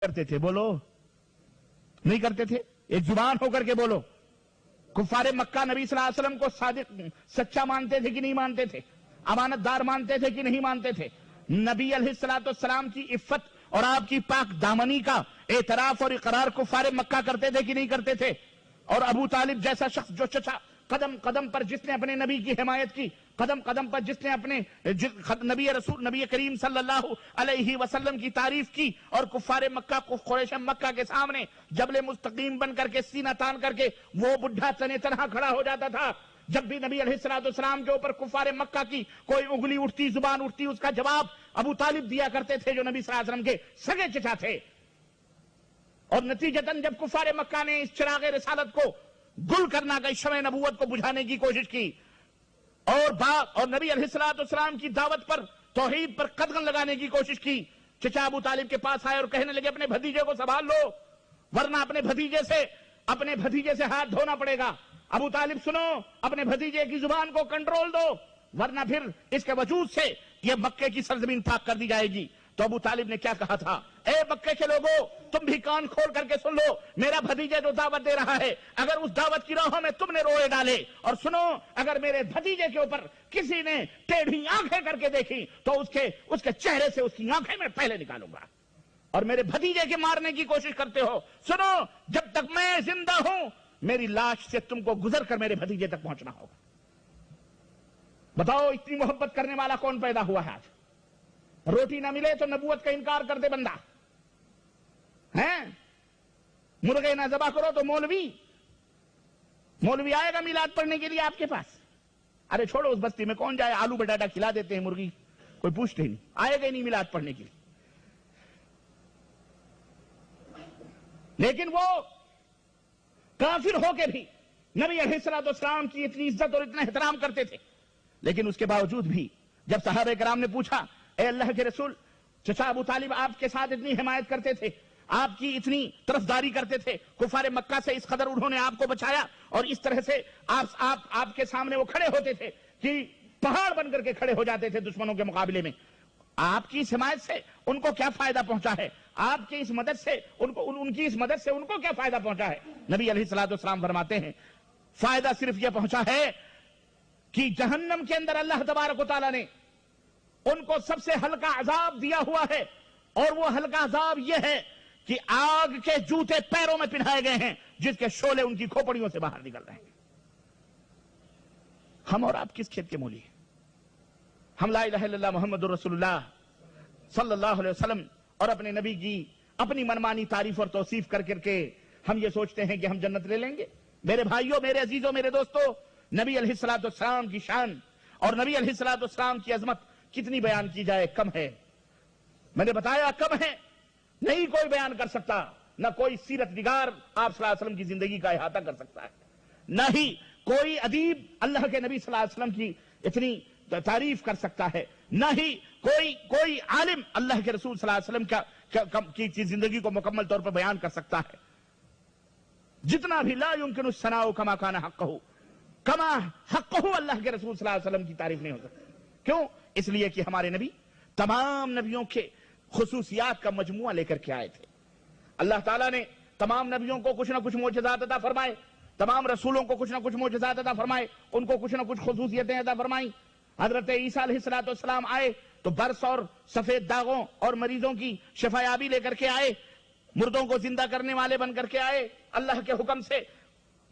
کرتے تھے؟ بولو، نہیں کرتے تھے؟ ایک زبان ہو کر کے بولو۔ کفار مکہ نبی صلی اللہ علیہ وسلم کو صادق سچا مانتے تھے کہ نہیں مانتے تھے؟ امانت دار مانتے تھے کہ نہیں مانتے تھے؟ نبی علیہ السلام کی عفت اور آپ کی پاک دامنی کا اعتراف اور اقرار کفار مکہ کرتے تھے کہ نہیں کرتے تھے؟ اور ابو طالب جیسا شخص جو چچا قدم قدم پر جس نے اپنے نبی کی حمایت کی، قدم قدم پر جس نے اپنے نبی کریم صلی اللہ علیہ وسلم کی تعریف کی، اور کفار مکہ کو قریش مکہ کے سامنے جبل مستقیم بن کر کے سینہ تان کر کے وہ بڈھا تنے تنہا کھڑا ہو جاتا تھا۔ جب بھی نبی علیہ السلام کے اوپر کفار مکہ کی کوئی انگلی اٹھتی، زبان اٹھتی، اس کا جواب ابو طالب دیا کرتے تھے جو نبی صلی اللہ علیہ وسلم کے سگے چچا تھے۔ اور نتیجتاً جب کفار مکہ نے اس چراغ رسالت کو گل کرنا کا شمع نبوت کو بجھانے کی کوشش کی اور نبی علیہ السلام کی دعوت پر، توحید پر قدغن لگانے کی کوشش کی، چچا ابو طالب کے پاس آئے اور کہنے لگے اپنے بھتیجے کو سنبھال لو ورنہ اپنے بھتیجے سے ہاتھ دھونا پڑے گا۔ ابو طالب سنو، اپنے بھتیجے کی زبان کو کنٹرول دو ورنہ پھر اس کے وجود سے یہ مکے کی سرزمین پاک کر دی جائے گی۔ تو ابو طالب نے کیا کہا تھا؟ اے مکے کے لوگوں، تم بھی کان کھول کر کے سن لو، میرا بھتیجا جو دعوت دے رہا ہے، اگر اس دعوت کی راہوں میں تم نے روئے ڈالے، اور سنو، اگر میرے بھتیجے کے اوپر کسی نے ٹیڑھی آنکھیں کر کے دیکھی تو اس کے چہرے سے اس کی آنکھیں میں پہلے نکالوں گا، اور میرے بھتیجے کے مارنے کی کوشش کرتے ہو، سنو، جب تک میں زندہ ہوں میری لاش سے تم کو گزر کر میرے بھتیجے تک پہنچنا ہوگا۔ بتاؤ اتنی محبت کرنے والا کون پیدا ہوا ہے آج؟ روٹی نہ ملے تو نبوت کا انکار کر دے بندہ، ہیں؟ مرغے نہ ذبح کرو تو مولوی آئے گا میلاد پڑھنے کے لیے آپ کے پاس؟ ارے چھوڑو، اس بستی میں کون جائے، آلو بٹاٹا کھلا دیتے ہیں مرغی، کوئی پوچھتے ہی نہیں، آئے گا ہی نہیں میلاد پڑھنے کے لیے۔ لیکن وہ کافر ہو کے بھی نبی علیہ السلام کی اتنی عزت اور اتنا احترام کرتے تھے، لیکن اس کے باوجود بھی جب صحابہ کرام نے پوچھا اے اللہ کے رسول، چچا ابو طالب آپ کے ساتھ اتنی حمایت کرتے تھے، آپ کی اتنی طرفداری کرتے تھے، کفار مکہ سے اس قدر انہوں نے آپ کو بچایا، اور اس طرح سے آپ کے سامنے وہ کھڑے ہوتے تھے کہ پہاڑ بن کر کے کھڑے ہو جاتے تھے دشمنوں کے مقابلے میں، آپ کی اس حمایت سے ان کو کیا فائدہ پہنچا ہے؟ آپ کی اس مدد سے ان کی اس مدد سے ان کو کیا فائدہ پہنچا ہے؟ نبی علیہ السلام فرماتے ہیں فائدہ صرف یہ پہنچا ہے کہ جہنم کے اندر اللہ تبارک و تعالیٰ نے ان کو سب سے ہلکا عذاب دیا ہوا ہے، اور وہ ہلکا عذاب یہ ہے کہ آگ کے جوتے پیروں میں پہنائے گئے ہیں جس کے شعلے ان کی کھوپڑیوں سے باہر نکل رہے ہیں۔ ہم اور آپ کس کھیت کے مولی ہیں؟ ہم لا الہ الا اللہ محمد رسول اللہ صلی اللہ علیہ وسلم اور اپنے نبی کی اپنی منمانی تعریف اور توصیف کر کے ہم یہ سوچتے ہیں کہ ہم جنت لے لیں گے۔ میرے بھائیوں، میرے عزیزوں، میرے دوستوں، نبی علیہ السلام کی شان اور نبی علیہ السلام کی عظمت کتنی بیان کی جائے کم ہے۔ میں نے بتایا کم ہے، نہیں کوئی بیان کر سکتا، نہ کوئی سیرت نگار آپ صلی اللہ علیہ وسلم کی زندگی کا احاطہ کر سکتا ہے، نہ ہی کوئی ادیب اللہ کے نبی صلی اللہ علیہ وسلم کی اتنی تعریف کر سکتا ہے، نہ ہی کوئی عالم اللہ کے رسول صلی اللہ علیہ وسلم کی زندگی کو مکمل طور پر بیان کر سکتا ہے۔ جتنا بھی لا يمكن الثناء كما كان حقه، کما حقه اللہ کے رسول صلی اللہ علیہ وسلم کی تعریف نہیں ہو سکتی۔ کیوں؟ اس لیے کہ ہمارے نبی تمام نبیوں کے خصوصیات کا مجموعہ لے کر کے آئے تھے۔ اللہ تعالیٰ نے تمام نبیوں کو کچھ نہ کچھ معجزات عطا فرمائے، تمام رسولوں کو کچھ نہ کچھ معجزات عطا فرمائے، ان کو کچھ نہ کچھ خصوصیتیں عطا فرمائیں۔ حضرت عیسیٰ علیہ السلام آئے تو برس اور سفید داغوں اور مریضوں کی شفایابی لے کر کے آئے، مردوں کو زندہ کرنے والے بن کر کے آئے، اللہ کے حکم سے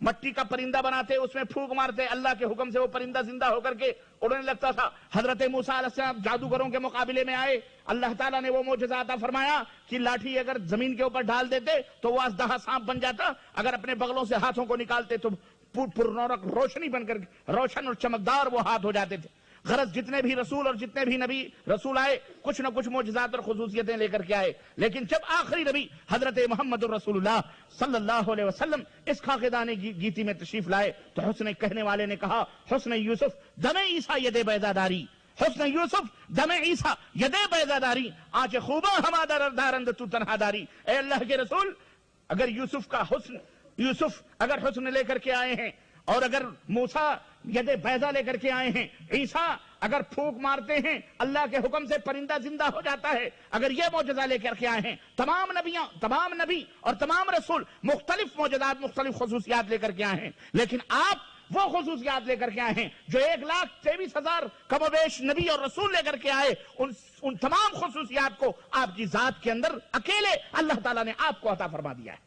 مٹی کا پرندہ بناتے، اس میں پھونک مارتے، اللہ کے حکم سے وہ پرندہ زندہ ہو کر کے اڑنے لگتا تھا۔ حضرت موسیٰ علیہ السلام جادوگروں کے مقابلے میں آئے، اللہ تعالیٰ نے وہ معجزہ عطا فرمایا کہ لاٹھی اگر زمین کے اوپر ڈال دیتے تو وہ اژدہا سانپ بن جاتا، اگر اپنے بغلوں سے ہاتھوں کو نکالتے تو پرنورک روشنی بن کر روشن اور چمکدار وہ ہاتھ ہو جاتے تھے۔ غرض جتنے بھی رسول اور جتنے بھی نبی رسول آئے کچھ نہ کچھ معجزات اور خصوصیتیں لے کر کے آئے، لیکن جب آخری نبی حضرت محمد رسول اللہ صلی اللہ علیہ وسلم اس خاکدان گیتی میں تشریف لائے تو حسن کہنے والے نے کہا حسن یوسف دم عیسیٰ ید بیضا داری، حسن یوسف دم عیسیٰ ید بیضا داری، آنچ خوبا ہما دارند تو تنہا داری۔ اے اللہ کے رسول، اگر یوسف اگر حسن لے کر کے آئے ہیں، اور اگر موسیٰ ید بیضا لے کر کے آئے ہیں، عیسیٰ اگر پھونک مارتے ہیں اللہ کے حکم سے پرندہ زندہ ہو جاتا ہے، اگر یہ معجزہ لے کر کے آئے ہیں، تمام نبی اور تمام رسول مختلف معجزات، مختلف خصوصیات لے کر کے آئے ہیں، لیکن آپ وہ خصوصیات لے کر کے آئے ہیں جو 1,23,000 کم و بیش نبی اور رسول لے کر کے آئے، ان تمام خصوصیات کو آپ کی ذات کے اندر اکیلے اللہ تعالیٰ نے آپ کو عطا فرما دیا ہے۔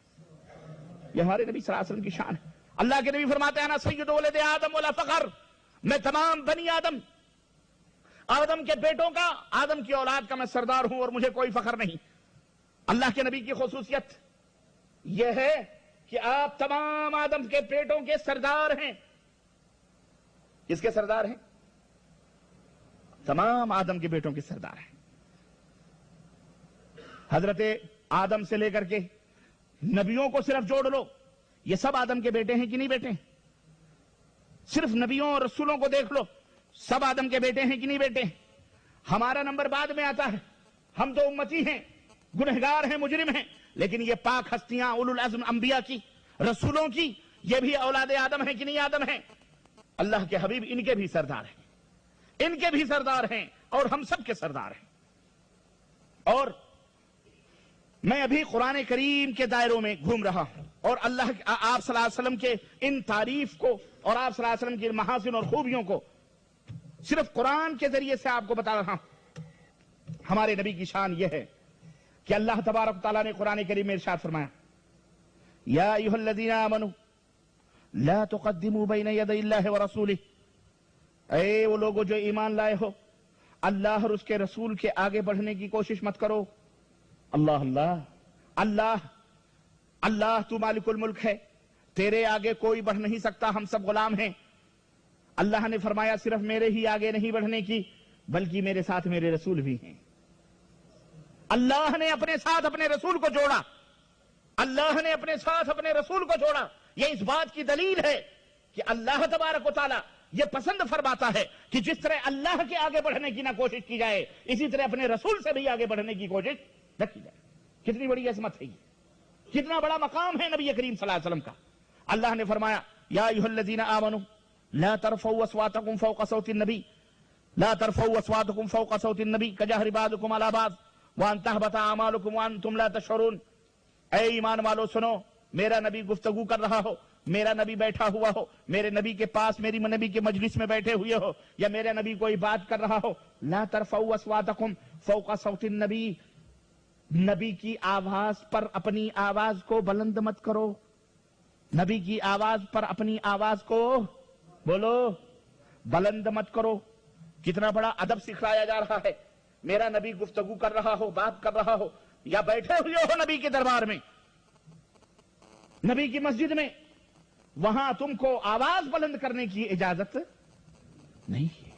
یہ ہمارے نبی صلی اللہ علیہ وسلم کی شان ہے۔ اللہ کے نبی فرماتے ہیں انا سید ولد آدم ولا فخر، میں تمام بنی آدم کے بیٹوں کا، آدم کی اولاد کا میں سردار ہوں اور مجھے کوئی فخر نہیں۔ اللہ کے نبی کی خصوصیت یہ ہے کہ آپ تمام آدم کے بیٹوں کے سردار ہیں۔ کس کے سردار ہیں؟ تمام آدم کے بیٹوں کے سردار ہیں۔ حضرت آدم سے لے کر کے نبیوں کو صرف جوڑ لو، یہ سب آدم کے بیٹے ہیں کہ نہیں بیٹے؟ صرف نبیوں اور رسولوں کو دیکھ لو، سب آدم کے بیٹے ہیں کہ نہیں بیٹے؟ ہمارا نمبر بعد میں آتا ہے، ہم تو امتی ہیں، گنہگار ہیں، مجرم ہیں، لیکن یہ پاک ہستیاں اولو العزم انبیاء کی، رسولوں کی، یہ بھی اولاد آدم ہیں کہ نہیں آدم ہیں؟ اللہ کے حبیب ان کے بھی سردار ہیں، ان کے بھی سردار ہیں اور ہم سب کے سردار ہیں۔ اور میں ابھی قرآن کریم کے دائروں میں گھوم رہا ہوں اور آپ صلی اللہ علیہ وسلم کے ان تعریف کو اور آپ صلی اللہ علیہ وسلم کی محاسن اور خوبیوں کو صرف قرآن کے ذریعے سے آپ کو بتا رہا ہوں۔ ہمارے نبی کی شان یہ ہے کہ اللہ تبارک و تعالیٰ نے قرآن کریم میں ارشاد فرمایا، یا ایھا الذین آمنوا لا تقدموا بین یدی اللہ ورسولہ، اے وہ لوگوں جو ایمان لائے ہو، اللہ اور اس کے رسول کے آگے بڑھنے کی کوشش مت کرو۔ اللہ اللہ اللہ اللہ تو مالک الملک ہے، تیرے آگے کوئی بڑھ نہیں سکتا، ہم سب غلام ہیں۔ اللہ نے فرمایا صرف میرے ہی آگے نہیں بڑھنے کی، بلکہ میرے ساتھ میرے رسول بھی ہیں۔ اللہ نے اپنے ساتھ اپنے رسول کو جوڑا، اللہ نے اپنے ساتھ اپنے رسول کو جوڑا۔ یہ اس بات کی دلیل ہے کہ اللہ تبارک و تعالی یہ پسند فرماتا ہے کہ جس طرح اللہ کے آگے بڑھنے کی نہ کوشش کی جائے، اسی طرح اپنے رسول سے بھی آگے بڑھنے کی کوشش نہ کی جائے۔ کتنی بڑی عظمت ہے یہ، کتنا بڑا مقام ہے نبی کریم صلی اللہ علیہ وسلم کا۔ اللہ نے فرمایا یا ایھا الذین آمنوا لا ترفعوا اصواتکم فوق صوت النبی لا ترفعوا اصواتکم فوق صوت النبی کجہر بعضکم علی بعض وان تحبط اعمالکم وانتم لا تشعرون۔ اے ایمان والو سنو، میرا نبی گفتگو کر رہا ہو، میرا نبی بیٹھا ہوا ہو، میرے نبی کے پاس میری نبی کے مجلس میں بیٹھے ہوئے ہو، یا میرا نبی کوئی بات کر رہا ہو، لا ترفعوا اصواتکم فوق صوت النبی، نبی کی آواز پر اپنی آواز کو بلند مت کرو، نبی کی آواز پر اپنی آواز کو بولو بلند مت کرو۔ کتنا بڑا ادب سکھلایا جا رہا ہے۔ میرا نبی گفتگو کر رہا ہو، بات کر رہا ہو، یا بیٹھے ہوئے ہو نبی کے دربار میں، نبی کی مسجد میں، وہاں تم کو آواز بلند کرنے کی اجازت نہیں ہے۔